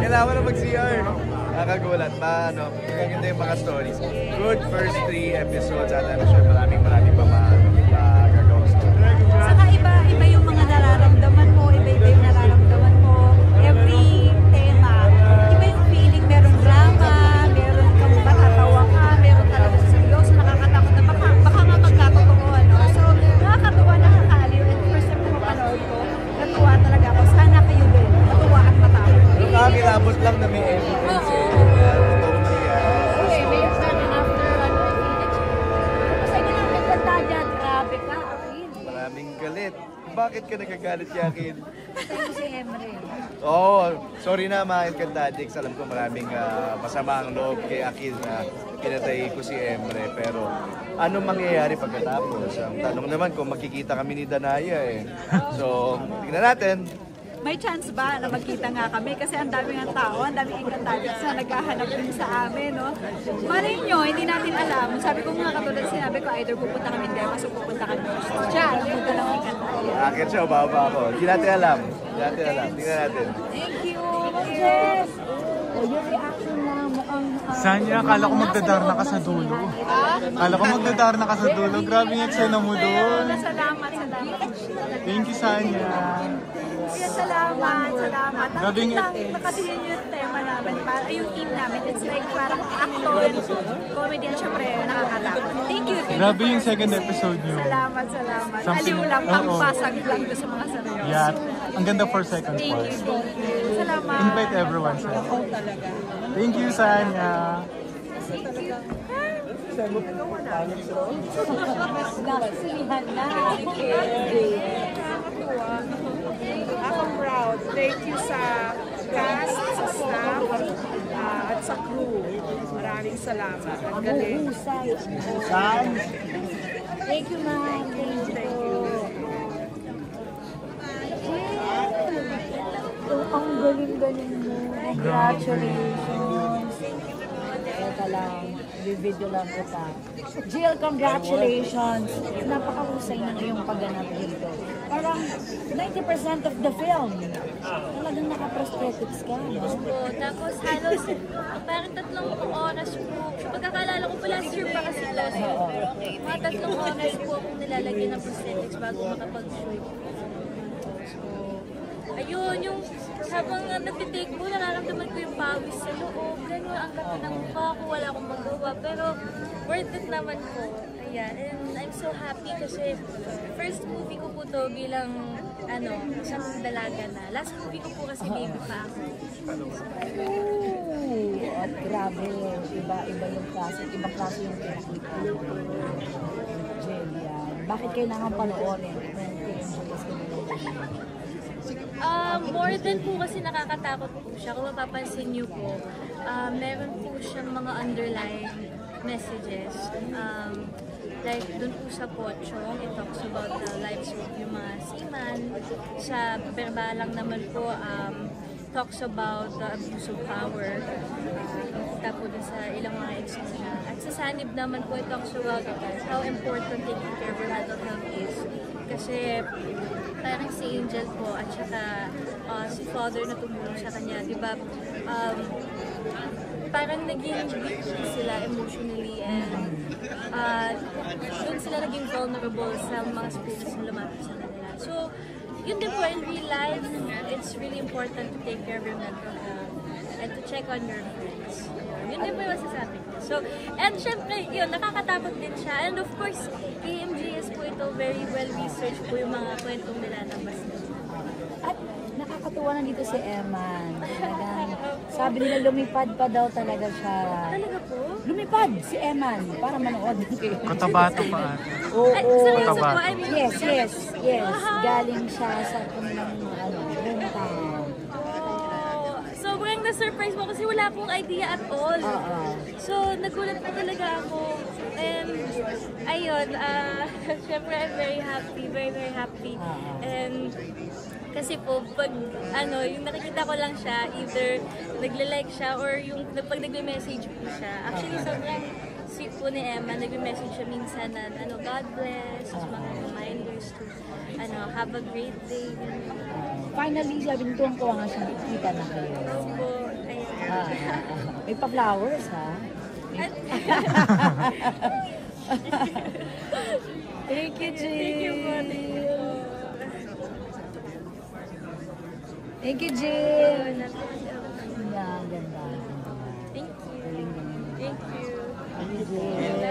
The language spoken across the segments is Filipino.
Kailangan na mag-CR. Nakakagulat pa, no? Magaganda yung mga stories. Good first 3 episodes at I'm sure maraming pa magagawa story. Saka iba yung mga nararamdaman mo, iba yung nararamdaman mo. Every tema, iba yung feeling. Meron drama, meron kang matatawa ka, meron talaga seryoso, nakakatakot na baka nga magkakatotohanan. No? So, nakakatawa, nakakaaliw. And first time ko mapanood ko, natuwa talaga ako. Sana kayo din, natuwa at matawa. Nakakilabot lang na may evidence eh. Okay, may sana after kasi ginamit na galit. Bakit ka nagagalit kay Akil? Ito si Emre. Sorry na mga Encantadix. Alam ko maraming masama ang loob kay Akil na pinatay ko si Emre. Pero anong mangyayari pagkatapos? Ang tanong naman kung makikita kami ni Danaya eh. So, tingnan natin. May chance ba na magkita nga kami? Kasi ang dami ng tao, ang daming Encantadix na naghahanap din sa amin, no? Malay nyo, hindi natin alam. Sabi ko nga katulad sinabi ko, either pupunta kami Demas o pupunta kami diyan. Pupunta lang Encantadix. Akit siya, baba ako. Hindi natin alam. Hindi natin alam. Tingnan natin. Thank you, Jess! Your reaction na mukhang... Sanya, akala ko magdadar na ka sa dulo. Akala ko magdadar na ka sa dulo. Grabe yung eksena mo doon. Salamat. Thank you, Sanya. Kaya salamat. Grabe yung... Kasi yun yung tema namin, yung team namin, it's like parang actor, comedy, at syempre nakakatakot. Thank you. Grabe yung second episode nyo. Salamat. Something- Aliw lang, Oo. pampasag lang doon sa mga seryoso. Yeah, ang ganda for second Thank part. you. Salamat. Invite everyone sa Thank you, Sanya. Nakasilihan na. Ako proud. Thank you sa cast, sa staff, at sa crew. Maraming salamat. Ang galing. Thank you, ma'am. Thank you. Ang galing-galing mo. Congratulations. Teka lang, video lang kita. Jill, congratulations. Napakahusay ng iyong pagganap dito. Parang 90% of the film. Talagang naka-prosthetics ka, no? Oo, tapos halos parang 3 oras po. So pagkakalala ko pa last year pa kasi ito. Mga 3 oras po akong nilalagyan ng prosthetics bago makapag-shoot. So, ayun, yung habang nagtitake po, nararamdaman ko yung pawis sa loob. Gano'n ang ganda ng mukha ko, wala akong magawa. Pero worth it naman po. Ayan, and I'm so happy kasi first movie ko po to bilang isang dalaga na. Last movie ko po kasi baby pa ako. At grabe, iba yung klase, ibang klase yung pinakita. Jill, yan. Bakit kailangan panoorin kung enjoy ka More than po kasi nakakatakot po siya. Kung mapapansin niyo po, meron po siyang mga underlying messages. Like, dun po sa Pochong, it talks about the lives of yung mga seaman. Sa Perbalang naman po, talks about the abuse of power. Kita po dun sa ilang mga eksena. At sa Sanib naman po, it talks about how important taking care of your mental health is. Kasi parang si Angel po at saka si Father na tumulong sa kanya, di ba? Parang naging weak sila emotionally and doon sila naging vulnerable sa mga spirits na lumapit sa kanila. So, yun din po, in real life, it's really important to take care of your mental health and to check on your friends. Yun din po yung masasabi ko. So, and syempre, yun, nakakatakot din siya. And of course, AMGS po ito, very well researched po yung mga kwentong nilalabas nila. At nakakatuwa na dito si Eman. Talagang, sabi nila lumipad pa daw talaga siya. Talaga po? Lumipad si Eman para manood din kayo. Cotabato pa ata. Oo. Seryoso po, Cotabato. I mean, Yes. Wow. Galing siya sa kanilang hometown. Sobrang na-surprise mo kasi wala akong idea at all. So, nagulat po talaga ako. And, ayun, syempre I'm very happy. And, kasi po, pag, yung nakikita ko lang siya, either nagla-like siya or yung pag nagme-message po siya. Actually, sobrang sweet po ni Emma, nagme-message siya minsan na, God bless, mga reminders to, have a great day. Finally, sabi nito ang kuha nga siya, kita na kayo. So, ayun. May pa-flowers, ha? Thank you, Jill. Thank you po. Thank you, Jill. Thank Ganda. you. Thank you. Jill.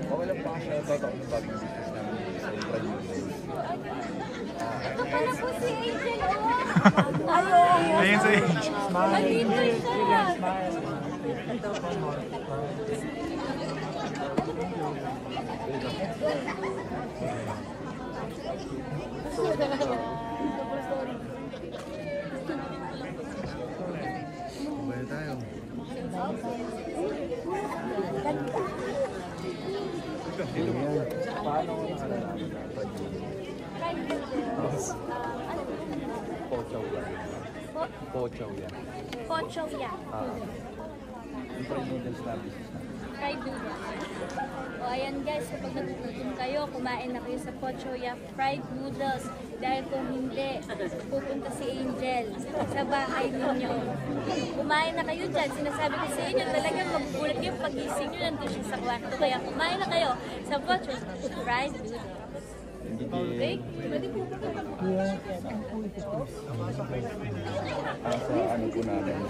Okay lang pa siya. Ito ang bagong business namin sa producer. Ito pala po si Angel, Ayun sa Nandito siya. Kumain tayo. Fried noodles. Pochaw yan. Pochaw yan. Pocho yan. Yung fried noodles natin. Fried noodles. O ayan guys, kapag nagugutom kayo, kumain na kayo sa Pochoya fried noodles. Dahil kung hindi, pupunta si Angel sa bahay ninyo. Kumain na kayo dyan. Sinasabi ko sa inyo, talagang magugulat yung pagising nyo, nandun siya sa kwarto. Kaya kumain na kayo sa Pochoya fried noodles. Okay? Sa ano po namin.